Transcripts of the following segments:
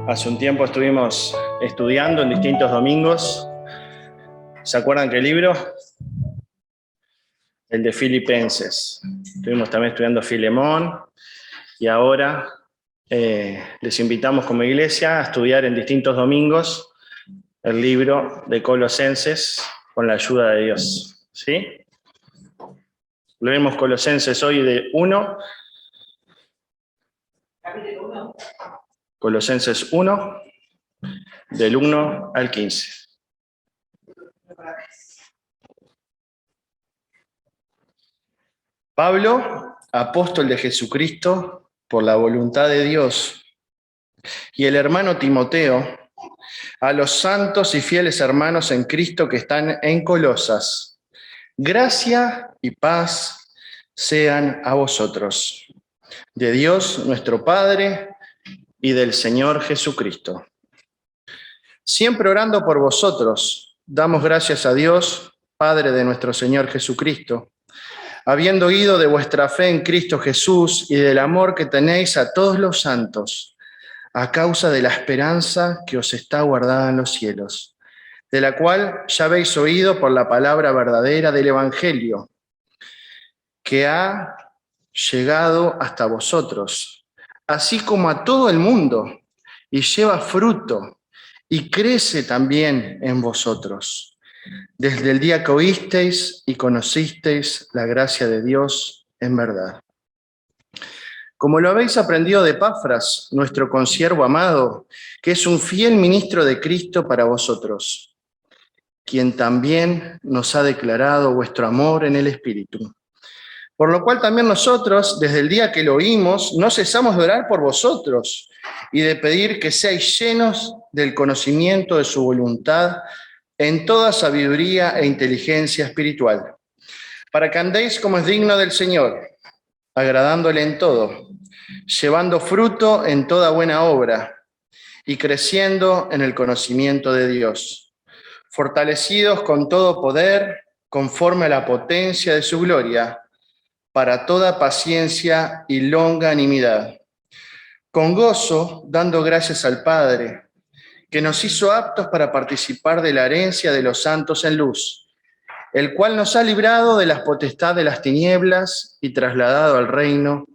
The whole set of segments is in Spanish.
Hace un tiempo estuvimos estudiando en distintos domingos. ¿Se acuerdan qué libro? El de Filipenses. Estuvimos también estudiando Filemón y ahora les invitamos como iglesia a estudiar en distintos domingos el libro de Colosenses con la ayuda de Dios. ¿Sí? Leemos Colosenses hoy de 1. Colosenses 1, del 1 al 15. Pablo, apóstol de Jesucristo, por la voluntad de Dios, y el hermano Timoteo, a los santos y fieles hermanos en Cristo que están en Colosas, gracia y paz sean a vosotros, de Dios nuestro Padre y del Señor Jesucristo. Siempre orando por vosotros, damos gracias a Dios, Padre de nuestro Señor Jesucristo, habiendo oído de vuestra fe en Cristo Jesús y del amor que tenéis a todos los santos, a causa de la esperanza que os está guardada en los cielos, de la cual ya habéis oído por la palabra verdadera del Evangelio, que ha llegado hasta vosotros, así como a todo el mundo, y lleva fruto, y crece también en vosotros, desde el día que oísteis y conocisteis la gracia de Dios en verdad. Como lo habéis aprendido de Epafras, nuestro consiervo amado, que es un fiel ministro de Cristo para vosotros, quien también nos ha declarado vuestro amor en el Espíritu. Por lo cual también nosotros, desde el día que lo oímos, no cesamos de orar por vosotros y de pedir que seáis llenos del conocimiento de su voluntad en toda sabiduría e inteligencia espiritual, para que andéis como es digno del Señor, agradándole en todo, llevando fruto en toda buena obra y creciendo en el conocimiento de Dios, fortalecidos con todo poder, conforme a la potencia de su gloria, para toda paciencia y longanimidad, con gozo, dando gracias al Padre, que nos hizo aptos para participar de la herencia de los santos en luz, el cual nos ha librado de las potestades de las tinieblas y trasladado al reino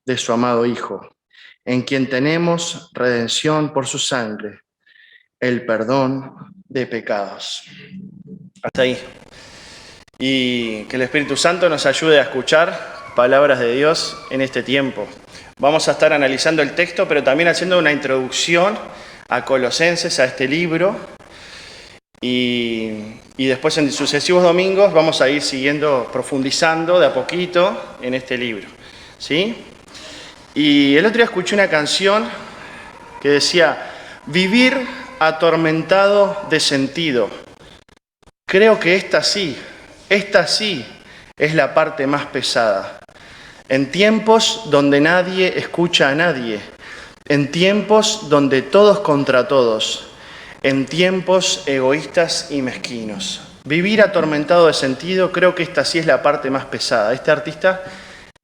de su amado Hijo, en quien tenemos redención por su sangre, el perdón de pecados. Hasta ahí. Y que el Espíritu Santo nos ayude a escuchar palabras de Dios en este tiempo. Vamos a estar analizando el texto, pero también haciendo una introducción a Colosenses, a este libro. Y después en sucesivos domingos vamos a ir siguiendo, profundizando de a poquito en este libro, ¿sí? Y el otro día escuché una canción que decía, vivir atormentado de sentido. Creo que esta sí es la parte más pesada. En tiempos donde nadie escucha a nadie, en tiempos donde todos contra todos, en tiempos egoístas y mezquinos. Vivir atormentado de sentido, creo que esta sí es la parte más pesada. Este artista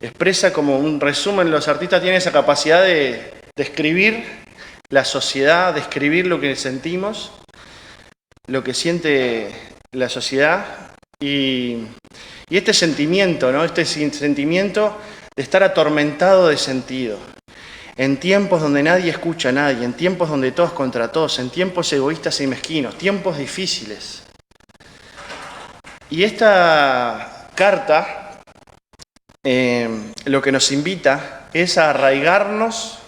expresa como un resumen, los artistas tienen esa capacidad de describir la sociedad, describir lo que sentimos, lo que siente la sociedad y este sentimiento, ¿no? Este sentimiento de estar atormentado de sentido. En tiempos donde nadie escucha a nadie, en tiempos donde todos contra todos, en tiempos egoístas y mezquinos, tiempos difíciles. Y esta carta lo que nos invita es a arraigarnos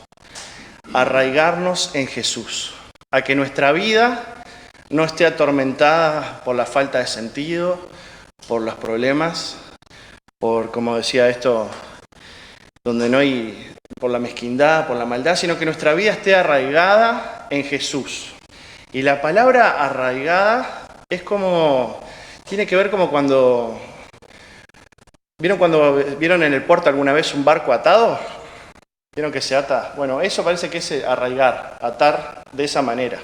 en Jesús, a que nuestra vida no esté atormentada por la falta de sentido, por los problemas, por, como decía esto, donde no hay, por la mezquindad, por la maldad, sino que nuestra vida esté arraigada en Jesús. Y la palabra arraigada es como, tiene que ver como cuando vieron en el puerto alguna vez un barco atado? ¿Vieron que se ata? Bueno, eso parece que es arraigar, atar de esa manera.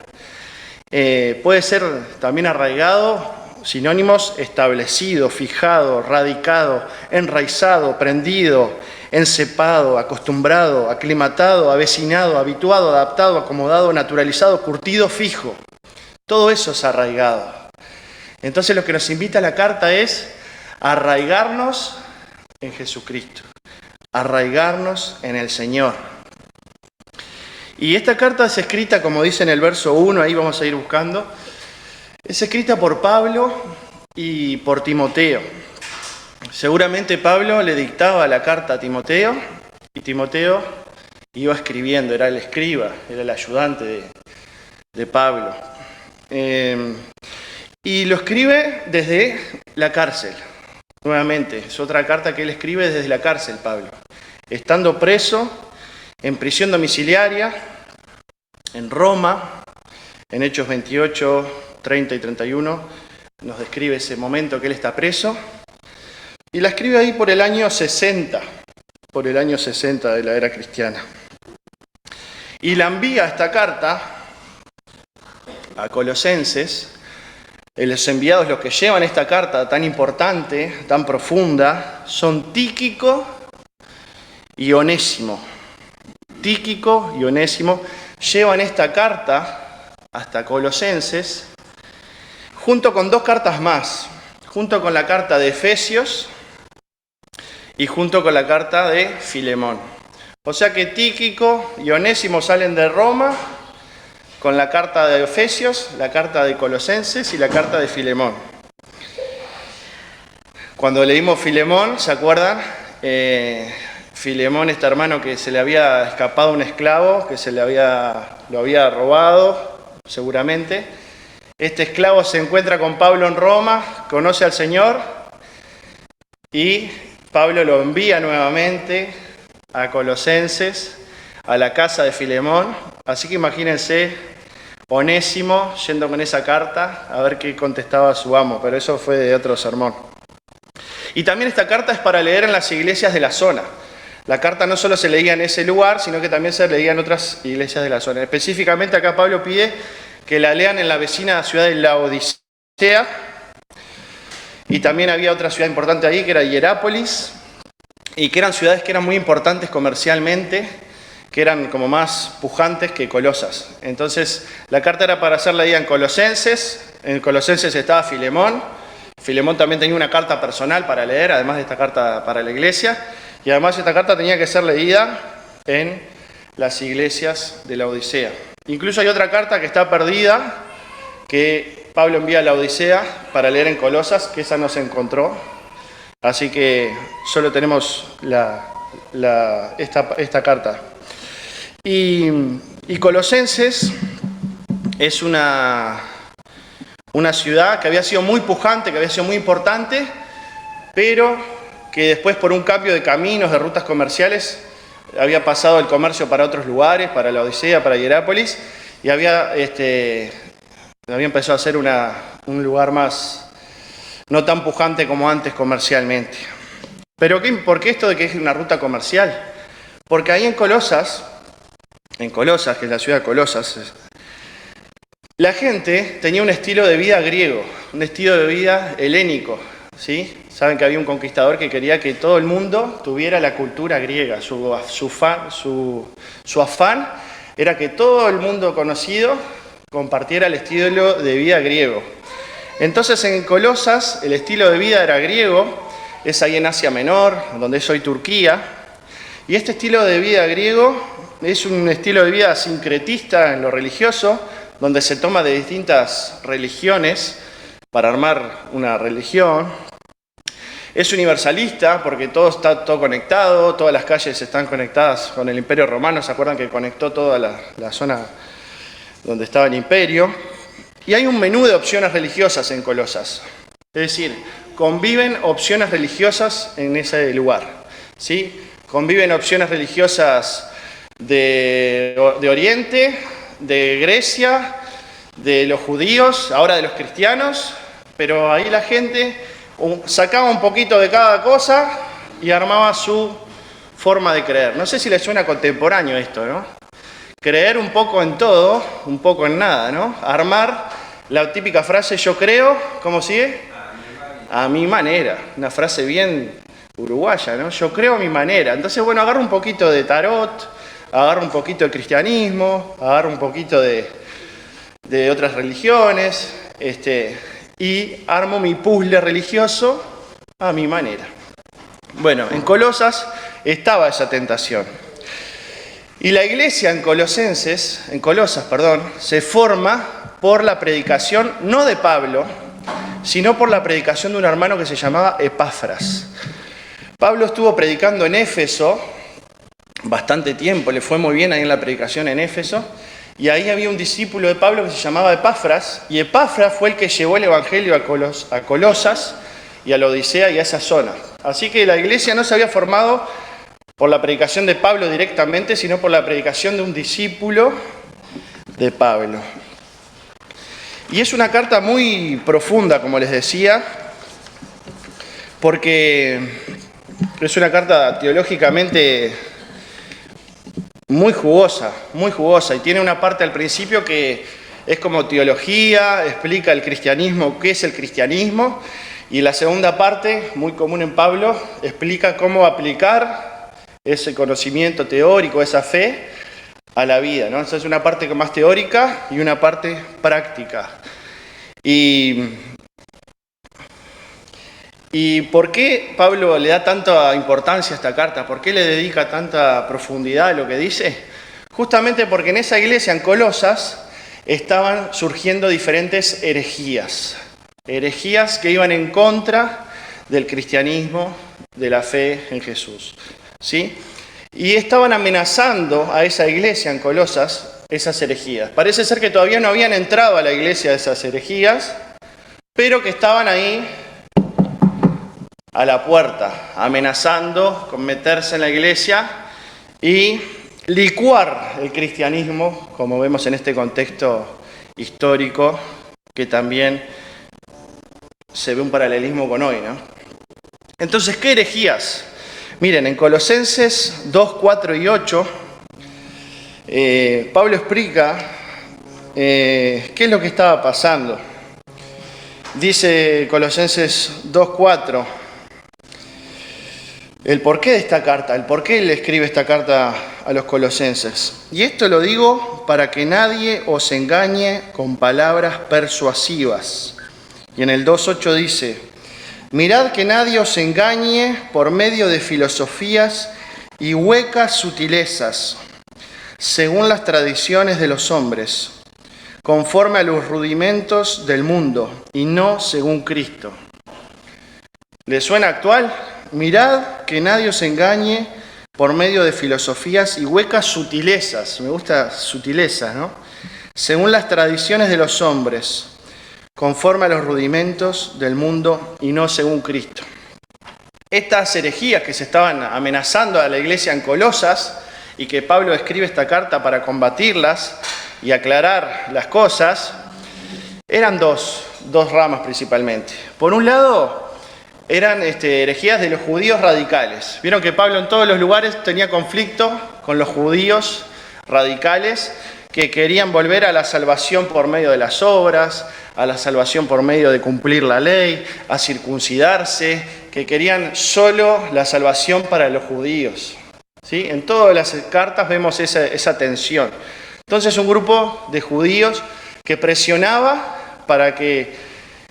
Puede ser también arraigado Sinónimos: establecido, fijado, radicado, enraizado, prendido, encepado, acostumbrado, aclimatado, avecinado, habituado, adaptado, acomodado, naturalizado, curtido, fijo. Todo eso es arraigado. Entonces lo que nos invita la carta es arraigarnos en Jesucristo, arraigarnos en el Señor. Y esta carta es escrita, como dice en el verso 1, ahí vamos a ir buscando, es escrita por Pablo y por Timoteo. Seguramente Pablo le dictaba la carta a Timoteo y Timoteo iba escribiendo, era el escriba, era el ayudante de Pablo. Y lo escribe desde la cárcel. Nuevamente, es otra carta que él escribe desde la cárcel, Pablo. Estando preso, en prisión domiciliaria, en Roma, en Hechos 28, 30 y 31, nos describe ese momento que él está preso. Y la escribe ahí por el año 60 de la era cristiana. Y la envía esta carta a Colosenses. Los enviados, los que llevan esta carta tan importante, tan profunda, son Tíquico y Onésimo. Tíquico y Onésimo llevan esta carta hasta Colosenses, junto con dos cartas más, junto con la carta de Efesios y junto con la carta de Filemón. O sea que Tíquico y Onésimo salen de Roma con la carta de Efesios, la carta de Colosenses y la carta de Filemón. Cuando leímos Filemón, ¿se acuerdan? Filemón, este hermano que se le había escapado un esclavo, que lo había robado, seguramente. Este esclavo se encuentra con Pablo en Roma, conoce al Señor y Pablo lo envía nuevamente a Colosenses, a la casa de Filemón. Así que imagínense Onésimo yendo con esa carta a ver qué contestaba su amo, pero eso fue de otro sermón. Y también esta carta es para leer en las iglesias de la zona. La carta no solo se leía en ese lugar, sino que también se leía en otras iglesias de la zona. Específicamente acá Pablo pide que la lean en la vecina ciudad de Laodicea, y también había otra ciudad importante ahí que era Hierápolis, y que eran ciudades que eran muy importantes comercialmente, que eran como más pujantes que Colosas. Entonces la carta era para ser leída en Colosenses estaba Filemón. Filemón también tenía una carta personal para leer, además de esta carta para la iglesia, y además esta carta tenía que ser leída en las iglesias de la Odisea. Incluso hay otra carta que está perdida, que Pablo envía a la Odisea para leer en Colosas, que esa no se encontró, así que solo tenemos esta carta. Y Colosenses es una ciudad que había sido muy pujante, que había sido muy importante, pero que después por un cambio de caminos, de rutas comerciales, había pasado el comercio para otros lugares, para la Odisea, para Hierápolis, y había empezado a ser un lugar más, no tan pujante como antes comercialmente. Pero ¿por qué esto de que es una ruta comercial? Porque ahí en Colosas, que es la ciudad de Colosas, la gente tenía un estilo de vida griego, un estilo de vida helénico, ¿sí? Saben que había un conquistador que quería que todo el mundo tuviera la cultura griega. Su afán era que todo el mundo conocido compartiera el estilo de vida griego. Entonces en Colosas el estilo de vida era griego, es ahí en Asia Menor, donde es hoy Turquía, y este estilo de vida griego es un estilo de vida sincretista en lo religioso, donde se toma de distintas religiones para armar una religión. Es universalista porque todo está conectado, todas las calles están conectadas con el Imperio Romano. ¿Se acuerdan que conectó toda la zona donde estaba el imperio? Y hay un menú de opciones religiosas en Colosas. Es decir, conviven opciones religiosas en ese lugar, ¿sí? Conviven opciones religiosas de Oriente, de Grecia, de los judíos, ahora de los cristianos, pero ahí la gente sacaba un poquito de cada cosa y armaba su forma de creer. No sé si les suena contemporáneo esto, ¿no? Creer un poco en todo, un poco en nada, ¿no? Armar La típica frase, yo creo, ¿cómo sigue? A mi manera. Una frase bien uruguaya, ¿no? Yo creo a mi manera. Entonces, bueno, agarro un poquito de tarot, agarro un poquito de cristianismo, agarro un poquito de otras religiones, y armo mi puzzle religioso a mi manera. Bueno, en Colosas estaba esa tentación. Y la iglesia en Colosas, se forma por la predicación, no de Pablo, sino por la predicación de un hermano que se llamaba Epafras. Pablo estuvo predicando en Éfeso bastante tiempo, le fue muy bien ahí en la predicación en Éfeso, y ahí había un discípulo de Pablo que se llamaba Epafras, y Epafras fue el que llevó el evangelio a Colosas y a la Odisea y a esa zona. Así que la iglesia no se había formado por la predicación de Pablo directamente, sino por la predicación de un discípulo de Pablo. Y es una carta muy profunda, como les decía, porque es una carta teológicamente muy jugosa, y tiene una parte al principio que es como teología, explica el cristianismo, qué es el cristianismo, y la segunda parte, muy común en Pablo, explica cómo aplicar ese conocimiento teórico, esa fe, a la vida, ¿no? Entonces, una parte más teórica y una parte práctica. ¿Y por qué Pablo le da tanta importancia a esta carta? ¿Por qué le dedica tanta profundidad a lo que dice? Justamente porque en esa iglesia, en Colosas, estaban surgiendo diferentes herejías que iban en contra del cristianismo, de la fe en Jesús, ¿sí? Y estaban amenazando a esa iglesia en Colosas esas herejías. Parece ser que todavía no habían entrado a la iglesia esas herejías, pero que estaban ahí a la puerta, amenazando con meterse en la iglesia y licuar el cristianismo, como vemos en este contexto histórico, que también se ve un paralelismo con hoy, ¿no? Entonces, ¿qué herejías? Miren, en Colosenses 2, 4 y 8, Pablo explica qué es lo que estaba pasando. Dice Colosenses 2, 4, el porqué de esta carta, el por qué él escribe esta carta a los colosenses. Y esto lo digo para que nadie os engañe con palabras persuasivas. Y en el 2.8 dice, mirad que nadie os engañe por medio de filosofías y huecas sutilezas, según las tradiciones de los hombres, conforme a los rudimentos del mundo y no según Cristo. ¿Les suena actual? Mirad que nadie os engañe por medio de filosofías y huecas sutilezas. Me gusta sutilezas, ¿no? Según las tradiciones de los hombres, conforme a los rudimentos del mundo y no según Cristo. Estas herejías que se estaban amenazando a la iglesia en Colosas y que Pablo escribe esta carta para combatirlas y aclarar las cosas, eran dos ramas principalmente. Por un lado, eran herejías de los judíos radicales. Vieron que Pablo en todos los lugares tenía conflicto con los judíos radicales que querían volver a la salvación por medio de las obras, a la salvación por medio de cumplir la ley, a circuncidarse, que querían solo la salvación para los judíos, ¿sí? En todas las cartas vemos esa tensión. Entonces, un grupo de judíos que presionaba para que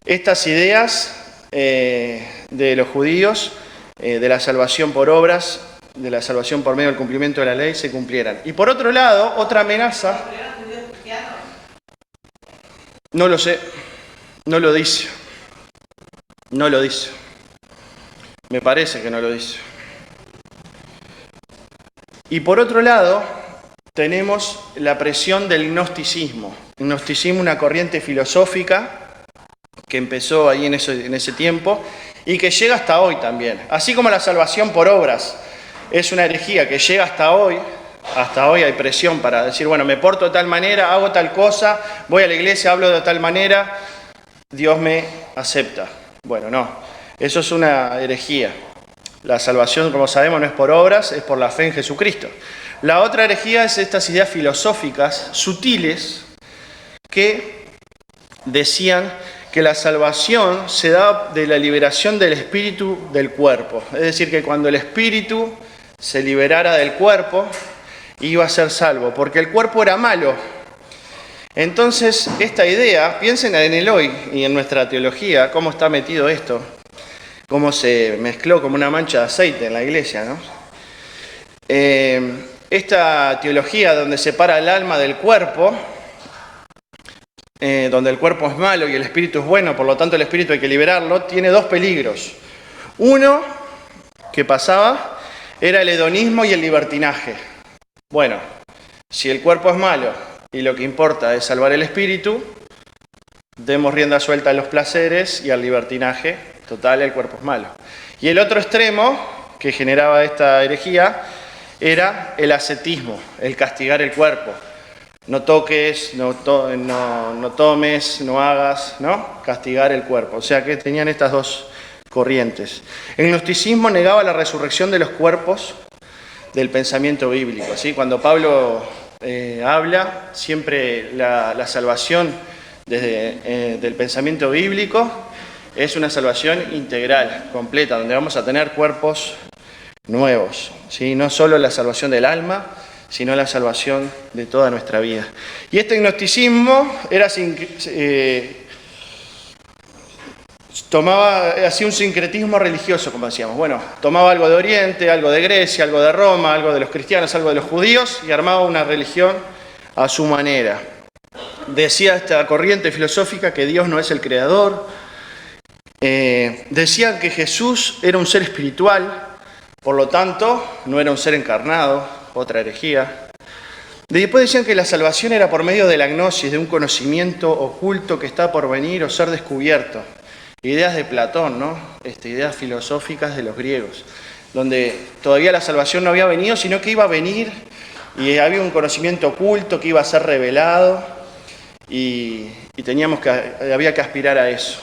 estas ideas de los judíos, de la salvación por obras, de la salvación por medio del cumplimiento de la ley, se cumplieran. Y por otro lado, otra amenaza... No lo sé, no lo dice. No lo dice. Me parece que no lo dice. Y por otro lado, tenemos la presión del gnosticismo. El gnosticismo, una corriente filosófica que empezó ahí en ese tiempo y que llega hasta hoy también. Así como la salvación por obras es una herejía que llega hasta hoy hay presión para decir, bueno, me porto de tal manera, hago tal cosa, voy a la iglesia, hablo de tal manera, Dios me acepta. Bueno, no, eso es una herejía. La salvación, como sabemos, no es por obras, es por la fe en Jesucristo. La otra herejía es estas ideas filosóficas sutiles que decían que la salvación se da de la liberación del espíritu del cuerpo. Es decir, que cuando el espíritu se liberara del cuerpo, iba a ser salvo, porque el cuerpo era malo. Entonces, esta idea, piensen en el hoy y en nuestra teología, cómo está metido esto, cómo se mezcló como una mancha de aceite en la iglesia, ¿no? Esta teología donde separa el alma del cuerpo, donde el cuerpo es malo y el espíritu es bueno, por lo tanto el espíritu hay que liberarlo, tiene dos peligros. Uno, que pasaba, era el hedonismo y el libertinaje. Bueno, si el cuerpo es malo y lo que importa es salvar el espíritu, demos rienda suelta a los placeres y al libertinaje. Total, el cuerpo es malo. Y el otro extremo que generaba esta herejía era el ascetismo, el castigar el cuerpo. No toques, no tomes, no hagas, ¿no? Castigar el cuerpo. O sea que tenían estas dos corrientes. El gnosticismo negaba la resurrección de los cuerpos del pensamiento bíblico, ¿sí? Cuando Pablo habla, siempre la salvación del pensamiento bíblico es una salvación integral, completa, donde vamos a tener cuerpos nuevos, ¿sí? No solo la salvación del alma, sino la salvación de toda nuestra vida. Y este gnosticismo era tomaba así un sincretismo religioso, como decíamos. Bueno, tomaba algo de Oriente, algo de Grecia, algo de Roma, algo de los cristianos, algo de los judíos, y armaba una religión a su manera. Decía esta corriente filosófica que Dios no es el creador. Decían que Jesús era un ser espiritual, por lo tanto, no era un ser encarnado, otra herejía. Después decían que la salvación era por medio de la gnosis, de un conocimiento oculto que está por venir o ser descubierto. Ideas de Platón, ¿no? Ideas filosóficas de los griegos, donde todavía la salvación no había venido, sino que iba a venir y había un conocimiento oculto que iba a ser revelado y había que aspirar a eso.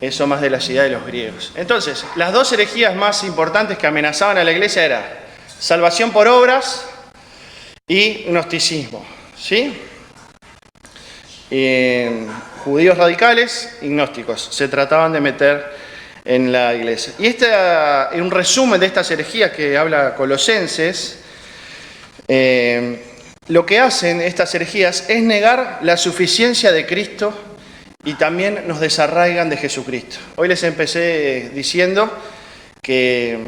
Eso más de la idea de los griegos. Entonces, las dos herejías más importantes que amenazaban a la iglesia eran salvación por obras y gnosticismo, ¿sí? Judíos radicales y gnósticos se trataban de meter en la iglesia. Y un resumen de estas herejías que habla Colosenses, lo que hacen estas herejías es negar la suficiencia de Cristo y también nos desarraigan de Jesucristo. Hoy les empecé diciendo que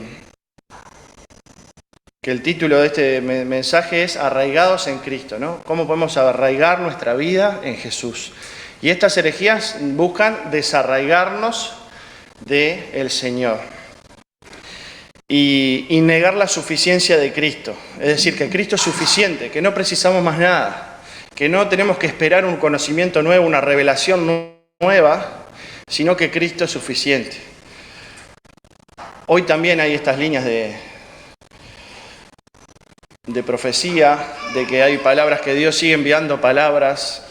el título de este mensaje es Arraigados en Cristo, ¿no? ¿Cómo podemos arraigar nuestra vida en Jesús? Y estas herejías buscan desarraigarnos del Señor y negar la suficiencia de Cristo. Es decir, que Cristo es suficiente, que no precisamos más nada, que no tenemos que esperar un conocimiento nuevo, una revelación nueva, sino que Cristo es suficiente. Hoy también hay estas líneas de profecía, de que hay palabras que Dios sigue enviando palabras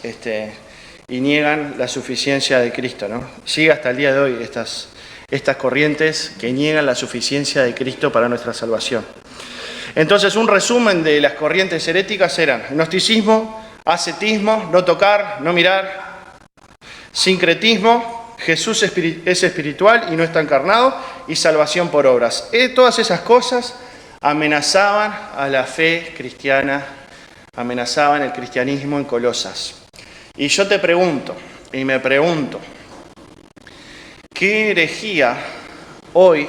y niegan la suficiencia de Cristo, ¿no? Sigue hasta el día de hoy estas corrientes que niegan la suficiencia de Cristo para nuestra salvación. Entonces, un resumen de las corrientes heréticas eran gnosticismo, ascetismo, no tocar, no mirar, sincretismo, Jesús es espiritual y no está encarnado, y salvación por obras. Todas esas cosas amenazaban a la fe cristiana, amenazaban el cristianismo en Colosas. Y yo te pregunto, y me pregunto, ¿qué herejía hoy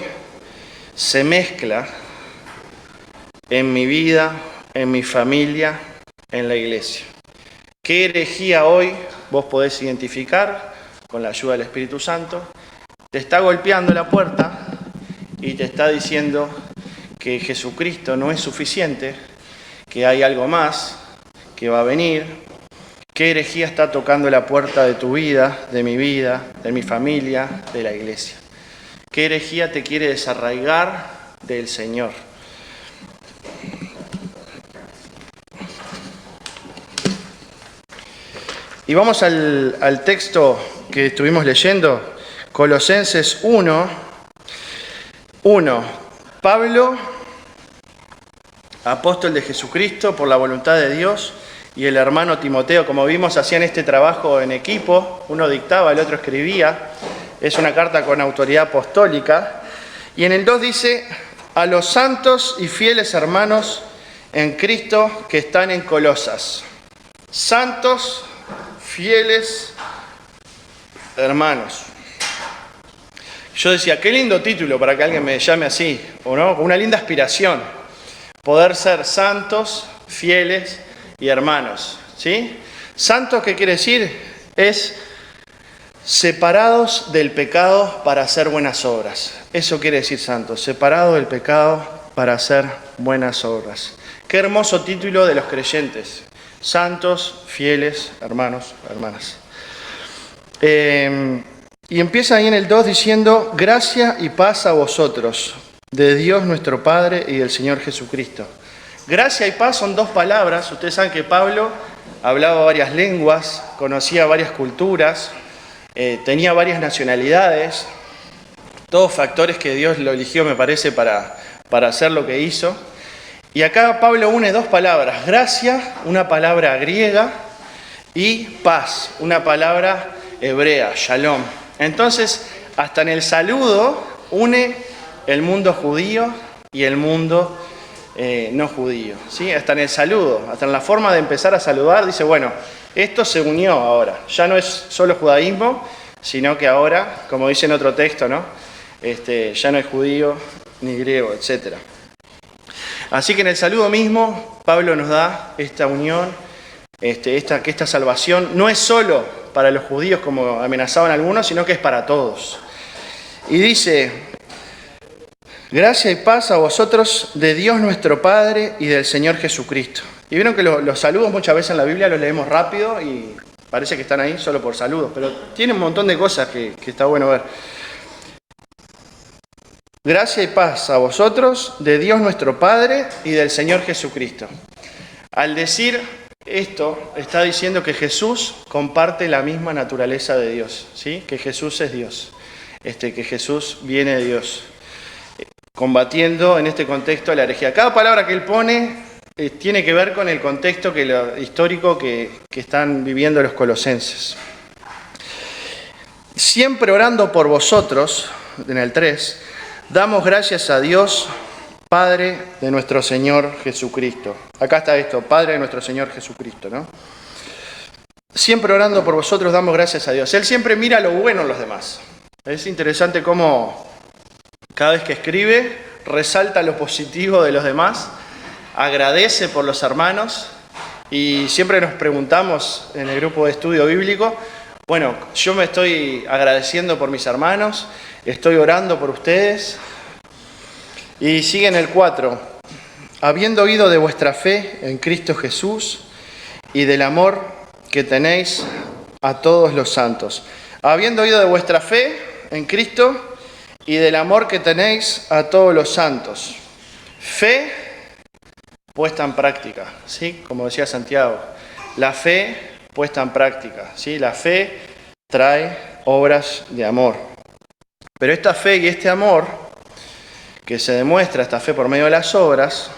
se mezcla en mi vida, en mi familia, en la iglesia? ¿Qué herejía hoy vos podés identificar con la ayuda del Espíritu Santo? Te está golpeando la puerta y te está diciendo que Jesucristo no es suficiente, que hay algo más, que va a venir. ¿Qué herejía está tocando la puerta de tu vida, de mi familia, de la iglesia? ¿Qué herejía te quiere desarraigar del Señor? Y vamos al texto que estuvimos leyendo, Colosenses 1. Pablo, apóstol de Jesucristo por la voluntad de Dios, y el hermano Timoteo, como vimos, hacían este trabajo en equipo, uno dictaba, el otro escribía, es una carta con autoridad apostólica, y en el 2 dice, a los santos y fieles hermanos en Cristo que están en Colosas. Santos, fieles hermanos. Yo decía, qué lindo título para que alguien me llame así, ¿o no? Una linda aspiración, poder ser santos, fieles y hermanos, ¿sí? Santos, ¿qué quiere decir? Es separados del pecado para hacer buenas obras. Eso quiere decir santos, separados del pecado para hacer buenas obras. Qué hermoso título de los creyentes. Santos, fieles, hermanos, hermanas. Y empieza ahí en el 2 diciendo, gracia y paz a vosotros, de Dios nuestro Padre y del Señor Jesucristo. Gracia y paz son dos palabras. Ustedes saben que Pablo hablaba varias lenguas, conocía varias culturas, tenía varias nacionalidades, todos factores que Dios lo eligió, me parece, para hacer lo que hizo. Y acá Pablo une dos palabras, gracia, una palabra griega, y paz, una palabra hebrea, shalom. Entonces, hasta en el saludo une el mundo judío y el mundo no judío, ¿sí? Hasta en el saludo, hasta en la forma de empezar a saludar, dice, bueno, esto se unió ahora, ya no es solo judaísmo, sino que ahora, como dice en otro texto, ¿no? Ya no es judío ni griego, etc. Así que en el saludo mismo, Pablo nos da esta unión, que esta salvación no es solo para los judíos como amenazaban algunos, sino que es para todos. Y dice, gracia y paz a vosotros de Dios nuestro Padre y del Señor Jesucristo. Y vieron que los saludos muchas veces en la Biblia los leemos rápido y parece que están ahí solo por saludos, pero tiene un montón de cosas que está bueno ver. Gracia y paz a vosotros de Dios nuestro Padre y del Señor Jesucristo. Al decir esto, está diciendo que Jesús comparte la misma naturaleza de Dios, ¿sí? Que Jesús es Dios, que Jesús viene de Dios, combatiendo en este contexto la herejía. Cada palabra que él pone tiene que ver con el contexto histórico que están viviendo los colosenses. Siempre orando por vosotros, en el 3, damos gracias a Dios, Padre de nuestro Señor Jesucristo. Acá está esto, Padre de nuestro Señor Jesucristo, ¿no? Siempre orando por vosotros damos gracias a Dios. Él siempre mira lo bueno en los demás. Es interesante cómo cada vez que escribe resalta lo positivo de los demás, agradece por los hermanos y siempre nos preguntamos en el grupo de estudio bíblico, bueno, yo me estoy agradeciendo por mis hermanos, estoy orando por ustedes. Y sigue en el 4, habiendo oído de vuestra fe en Cristo Jesús y del amor que tenéis a todos los santos. Habiendo oído de vuestra fe en Cristo y del amor que tenéis a todos los santos. Fe puesta en práctica, ¿sí? Como decía Santiago, la fe puesta en práctica, ¿sí? La fe trae obras de amor. Pero esta fe y este amor que se demuestra, esta fe por medio de las obras,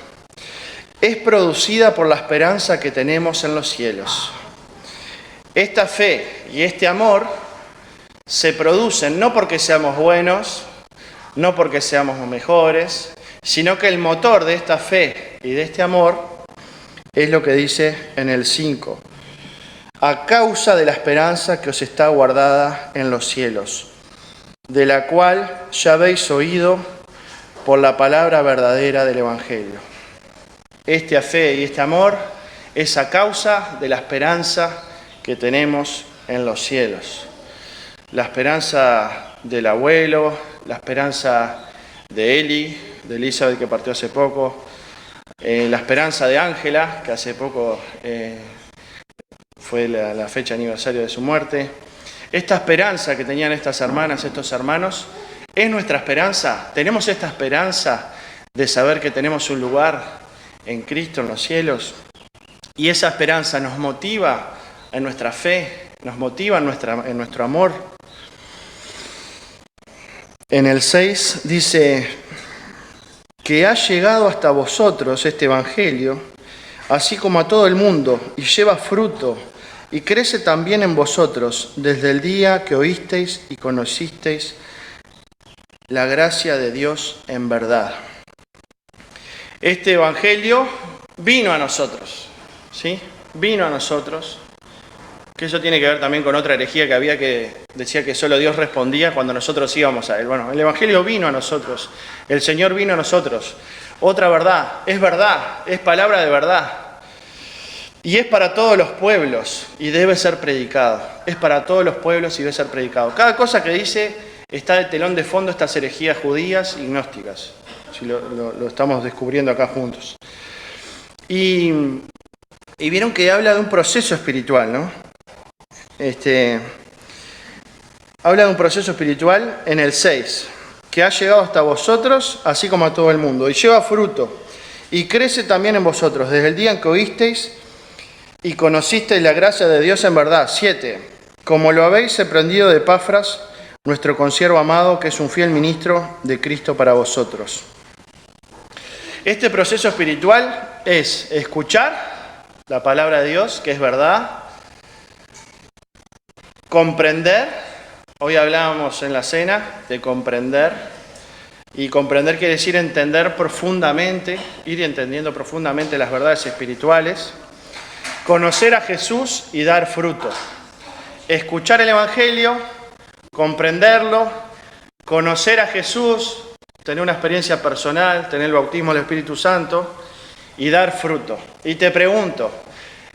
es producida por la esperanza que tenemos en los cielos. Esta fe y este amor se producen no porque seamos buenos, no porque seamos mejores, sino que el motor de esta fe y de este amor es lo que dice en el 5. A causa de la esperanza que os está guardada en los cielos, de la cual ya habéis oído por la palabra verdadera del Evangelio. Esta fe y este amor es a causa de la esperanza que tenemos en los cielos. La esperanza del abuelo, la esperanza de Eli, de Elizabeth que partió hace poco, la esperanza de Ángela, que hace poco fue la fecha de aniversario de su muerte. Esta esperanza que tenían estas hermanas, estos hermanos, ¿es nuestra esperanza? ¿Tenemos esta esperanza de saber que tenemos un lugar en Cristo en los cielos? Y esa esperanza nos motiva en nuestra fe, nos motiva en nuestro amor. En el 6 dice que ha llegado hasta vosotros este Evangelio, así como a todo el mundo, y lleva fruto, y crece también en vosotros, desde el día que oísteis y conocisteis la gracia de Dios en verdad. Este evangelio vino a nosotros, ¿sí? Vino a nosotros, que eso tiene que ver también con otra herejía que había que decía que solo Dios respondía cuando nosotros íbamos a Él. Bueno, el evangelio vino a nosotros, el Señor vino a nosotros. Otra verdad, es palabra de verdad. Y es para todos los pueblos y debe ser predicado. Es para todos los pueblos y debe ser predicado. Cada cosa que dice está de telón de fondo estas herejías judías y gnósticas. Si lo estamos descubriendo acá juntos. Y vieron que habla de un proceso espiritual, ¿no? Habla de un proceso espiritual en el 6, que ha llegado hasta vosotros, así como a todo el mundo, y lleva fruto, y crece también en vosotros, desde el día en que oísteis y conocisteis la gracia de Dios en verdad. 7. Como lo habéis aprendido de Epafras, nuestro consiervo amado, que es un fiel ministro de Cristo para vosotros. Este proceso espiritual es escuchar la palabra de Dios, que es verdad, comprender. Hoy hablábamos en la cena de comprender, y comprender quiere decir entender profundamente, ir entendiendo profundamente las verdades espirituales, conocer a Jesús y dar fruto. Escuchar el Evangelio, comprenderlo, conocer a Jesús, tener una experiencia personal, tener el bautismo del Espíritu Santo y dar fruto. Y te pregunto,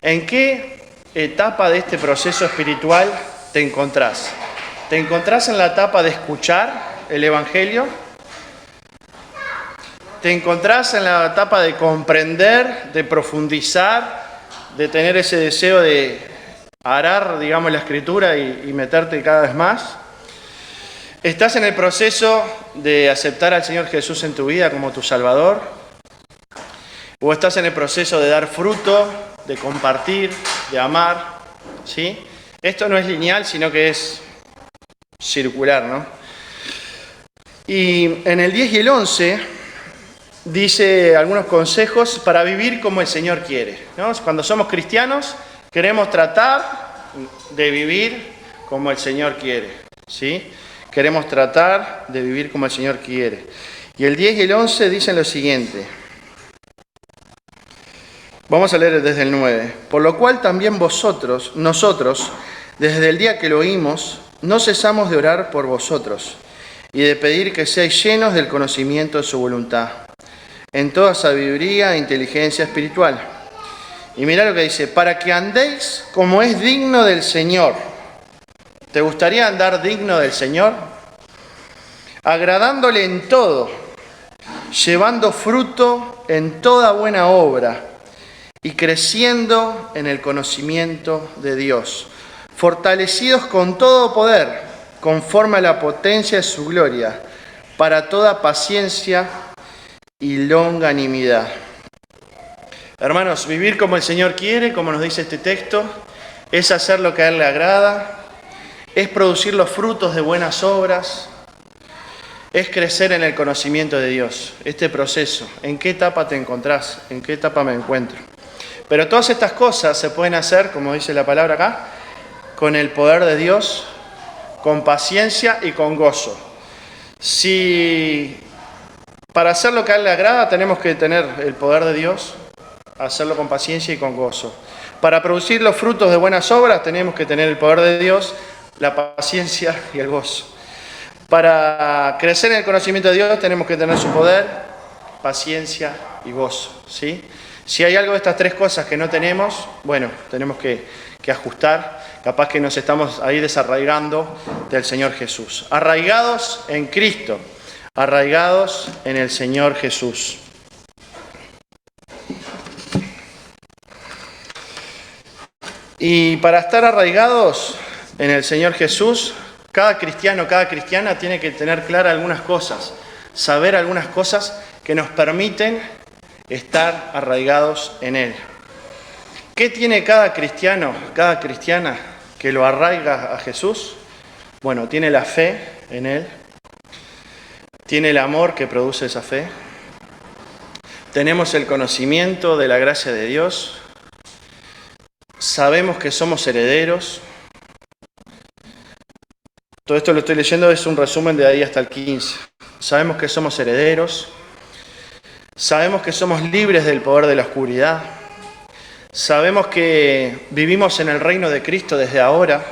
¿en qué etapa de este proceso espiritual te encontrás? ¿Te encontrás en la etapa de escuchar el Evangelio? ¿Te encontrás en la etapa de comprender, de profundizar, de tener ese deseo de arar, digamos, la Escritura y meterte cada vez más? ¿Estás en el proceso de aceptar al Señor Jesús en tu vida como tu Salvador? ¿O estás en el proceso de dar fruto, de compartir, de amar? ¿Sí? Esto no es lineal, sino que es circular, ¿no? Y en el 10 y el 11 dice algunos consejos para vivir como el Señor quiere, ¿no? Cuando somos cristianos queremos tratar de vivir como el Señor quiere, ¿sí? Queremos tratar de vivir como el Señor quiere. Y el 10 y el 11 dicen lo siguiente. Vamos a leer desde el 9. Por lo cual también nosotros, desde el día que lo oímos, no cesamos de orar por vosotros y de pedir que seáis llenos del conocimiento de su voluntad, en toda sabiduría e inteligencia espiritual. Y mirá lo que dice, para que andéis como es digno del Señor. ¿Te gustaría andar digno del Señor? Agradándole en todo, llevando fruto en toda buena obra y creciendo en el conocimiento de Dios, fortalecidos con todo poder, conforme a la potencia de su gloria, para toda paciencia y longanimidad. Hermanos, vivir como el Señor quiere, como nos dice este texto, es hacer lo que a Él le agrada, es producir los frutos de buenas obras, es crecer en el conocimiento de Dios. Este proceso, ¿en qué etapa te encontrás? ¿En qué etapa me encuentro? Pero todas estas cosas se pueden hacer, como dice la palabra acá, con el poder de Dios, con paciencia y con gozo. Si para hacer lo que a Él le agrada tenemos que tener el poder de Dios, hacerlo con paciencia y con gozo. Para producir los frutos de buenas obras tenemos que tener el poder de Dios, la paciencia y el gozo. Para crecer en el conocimiento de Dios tenemos que tener su poder, paciencia y gozo, ¿sí? Si hay algo de estas tres cosas que no tenemos, bueno, tenemos que ajustar. Capaz que nos estamos ahí desarraigando del Señor Jesús. Arraigados en Cristo, arraigados en el Señor Jesús. Y para estar arraigados en el Señor Jesús, cada cristiano, cada cristiana tiene que tener claras algunas cosas, saber algunas cosas que nos permiten estar arraigados en Él. ¿Qué tiene cada cristiano, cada cristiana que lo arraiga a Jesús? Bueno, tiene la fe en Él, tiene el amor que produce esa fe, tenemos el conocimiento de la gracia de Dios, sabemos que somos herederos. Todo esto lo estoy leyendo, es un resumen de ahí hasta el 15. Sabemos que somos herederos, sabemos que somos libres del poder de la oscuridad, sabemos que vivimos en el reino de Cristo desde ahora,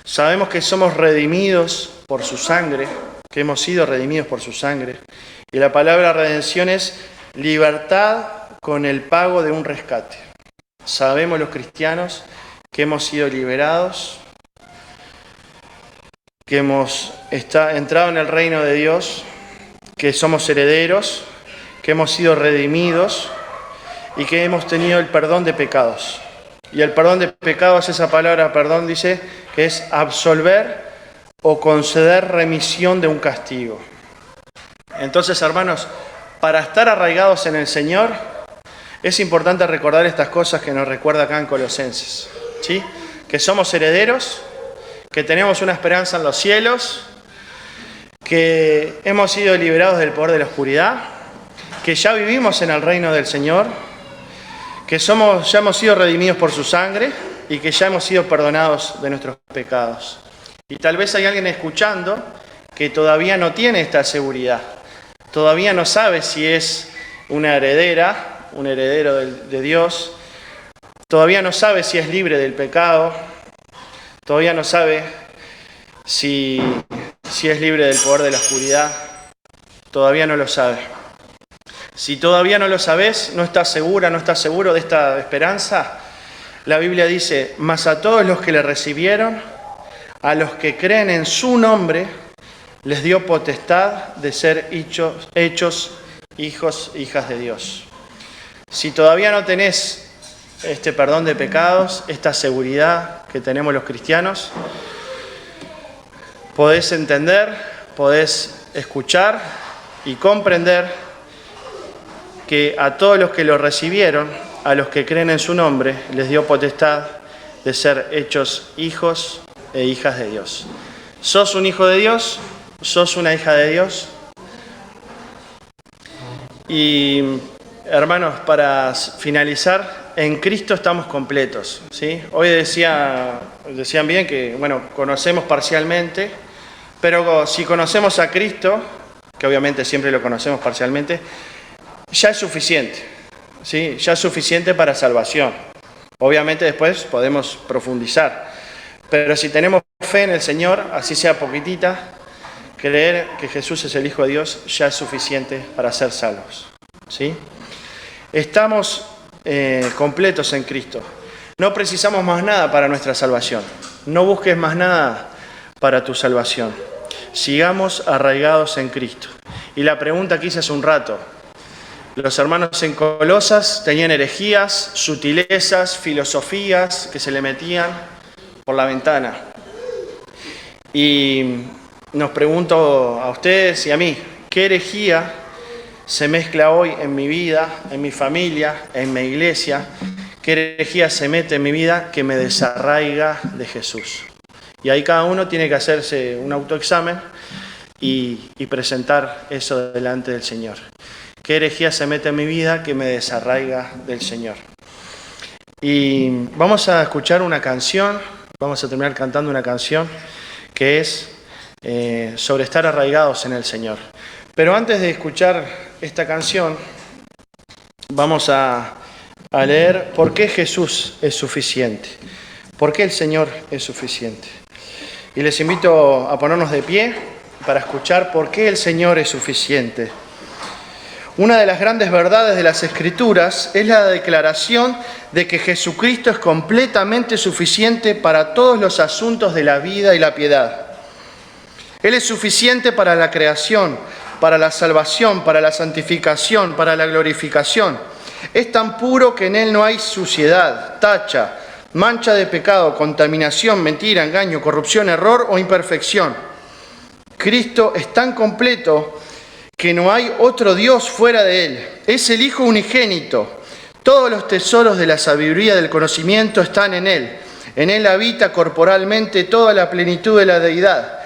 sabemos que somos redimidos por su sangre, que hemos sido redimidos por su sangre. Y la palabra redención es libertad con el pago de un rescate. Sabemos los cristianos que hemos sido liberados, que hemos entrado en el reino de Dios, que somos herederos, que hemos sido redimidos y que hemos tenido el perdón de pecados. Y el perdón de pecados, esa palabra perdón dice que es absolver o conceder remisión de un castigo. Entonces, hermanos, para estar arraigados en el Señor, es importante recordar estas cosas que nos recuerda acá en Colosenses, ¿sí? Que somos herederos, que tenemos una esperanza en los cielos, que hemos sido liberados del poder de la oscuridad, que ya vivimos en el reino del Señor, que ya hemos sido redimidos por su sangre y que ya hemos sido perdonados de nuestros pecados. Y tal vez hay alguien escuchando que todavía no tiene esta seguridad, todavía no sabe si es una heredera, un heredero de Dios, todavía no sabe si es libre del pecado, todavía no sabe si es libre del poder de la oscuridad, todavía no lo sabe. Si todavía no lo sabes, no estás segura, no estás seguro de esta esperanza, la Biblia dice, mas a todos los que le recibieron, a los que creen en su nombre, les dio potestad de ser hechos hijos, hijas de Dios. Si todavía no tenés este perdón de pecados, esta seguridad que tenemos los cristianos, podés entender, podés escuchar y comprender que a todos los que lo recibieron, a los que creen en su nombre, les dio potestad de ser hechos hijos e hijas de Dios. ¿Sos un hijo de Dios? ¿Sos una hija de Dios? Y hermanos, para finalizar, en Cristo estamos completos, ¿sí? Hoy decían bien que, bueno, conocemos parcialmente, pero si conocemos a Cristo, que obviamente siempre lo conocemos parcialmente, ya es suficiente, ¿sí? Ya es suficiente para salvación. Obviamente después podemos profundizar, pero si tenemos fe en el Señor, así sea poquitita, creer que Jesús es el Hijo de Dios ya es suficiente para ser salvos, ¿sí? Estamos completos en Cristo. No precisamos más nada para nuestra salvación. No busques más nada para tu salvación. Sigamos arraigados en Cristo. Y la pregunta que hice hace un rato, los hermanos en Colosas tenían herejías, sutilezas, filosofías que se le metían por la ventana. Y nos pregunto a ustedes y a mí, ¿qué herejía se mezcla hoy en mi vida, en mi familia, en mi iglesia? ¿Qué herejía se mete en mi vida que me desarraiga de Jesús? Y ahí cada uno tiene que hacerse un autoexamen y presentar eso delante del Señor. ¿Qué herejía se mete en mi vida que me desarraiga del Señor? Y vamos a escuchar una canción, vamos a terminar cantando una canción que es sobre estar arraigados en el Señor. Pero antes de escuchar esta canción, vamos a leer por qué Jesús es suficiente, por qué el Señor es suficiente. Y les invito a ponernos de pie para escuchar por qué el Señor es suficiente. Una de las grandes verdades de las Escrituras es la declaración de que Jesucristo es completamente suficiente para todos los asuntos de la vida y la piedad. Él es suficiente para la creación, para la salvación, para la santificación, para la glorificación. Es tan puro que en Él no hay suciedad, tacha, mancha de pecado, contaminación, mentira, engaño, corrupción, error o imperfección. Cristo es tan completo que no hay otro Dios fuera de Él. Es el Hijo unigénito. Todos los tesoros de la sabiduría y del conocimiento están en Él. En Él habita corporalmente toda la plenitud de la deidad.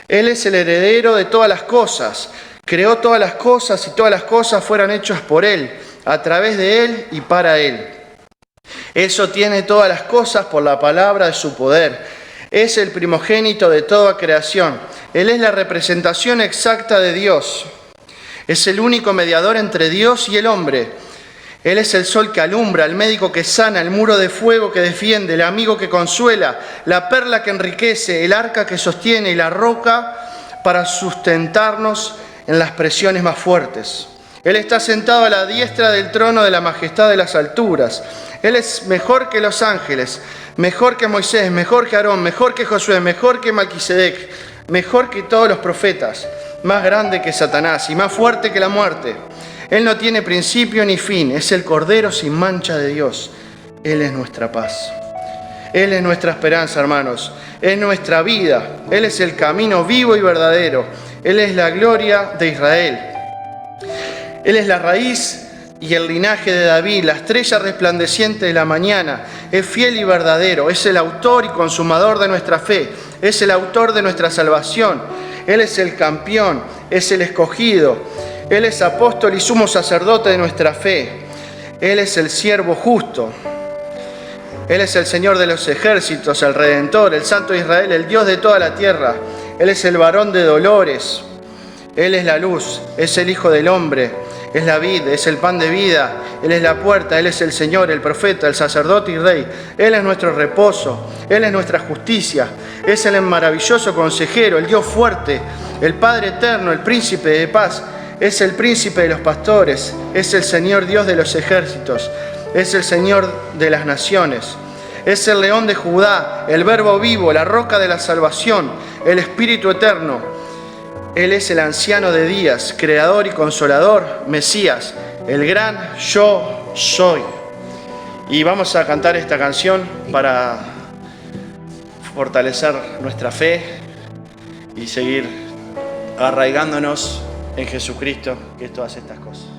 Él es el heredero de todas las cosas. Creó todas las cosas y todas las cosas fueron hechas por Él, a través de Él y para Él. Él sostiene todas las cosas por la palabra de su poder. Es el primogénito de toda creación. Él es la representación exacta de Dios. Es el único mediador entre Dios y el hombre. Él es el sol que alumbra, el médico que sana, el muro de fuego que defiende, el amigo que consuela, la perla que enriquece, el arca que sostiene y la roca para sustentarnos en las presiones más fuertes. Él está sentado a la diestra del trono de la majestad de las alturas. Él es mejor que los ángeles, mejor que Moisés, mejor que Aarón, mejor que Josué, mejor que Melquisedec, mejor que todos los profetas, más grande que Satanás y más fuerte que la muerte. Él no tiene principio ni fin, es el Cordero sin mancha de Dios. Él es nuestra paz. Él es nuestra esperanza, hermanos. Es nuestra vida. Él es el camino vivo y verdadero. Él es la gloria de Israel. Él es la raíz y el linaje de David, la estrella resplandeciente de la mañana. Es fiel y verdadero. Es el autor y consumador de nuestra fe. Es el autor de nuestra salvación. Él es el campeón. Es el escogido. Él es apóstol y sumo sacerdote de nuestra fe. Él es el siervo justo. Él es el Señor de los ejércitos, el Redentor, el Santo de Israel, el Dios de toda la tierra. Él es el varón de dolores. Él es la luz, es el Hijo del Hombre, es la vid, es el pan de vida. Él es la puerta, Él es el Señor, el profeta, el sacerdote y rey. Él es nuestro reposo, Él es nuestra justicia. Es el maravilloso consejero, el Dios fuerte, el Padre eterno, el príncipe de paz. Es el príncipe de los pastores, es el Señor Dios de los ejércitos, es el Señor de las naciones, es el león de Judá, el verbo vivo, la roca de la salvación, el Espíritu eterno. Él es el anciano de días, creador y consolador, Mesías, el gran yo soy. Y vamos a cantar esta canción para fortalecer nuestra fe y seguir arraigándonos en Jesucristo, que es todas estas cosas.